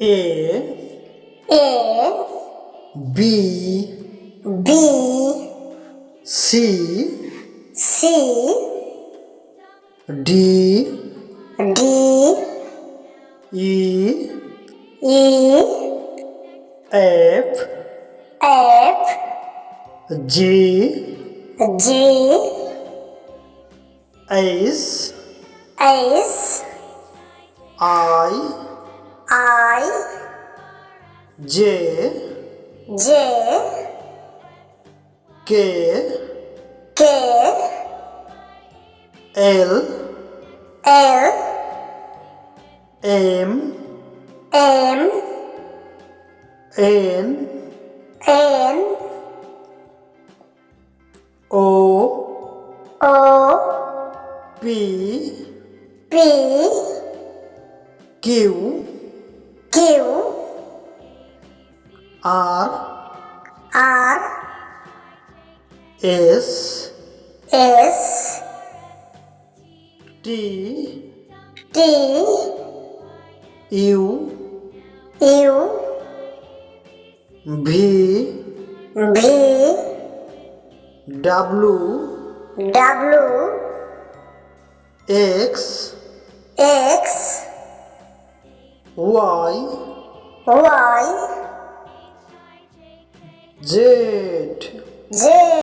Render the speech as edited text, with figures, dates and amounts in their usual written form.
A B B C C D D E E F F G G H S I I J J K K L L M M N N O O P P Q Q R R S S T T U U V V W W X X Y Y Z Z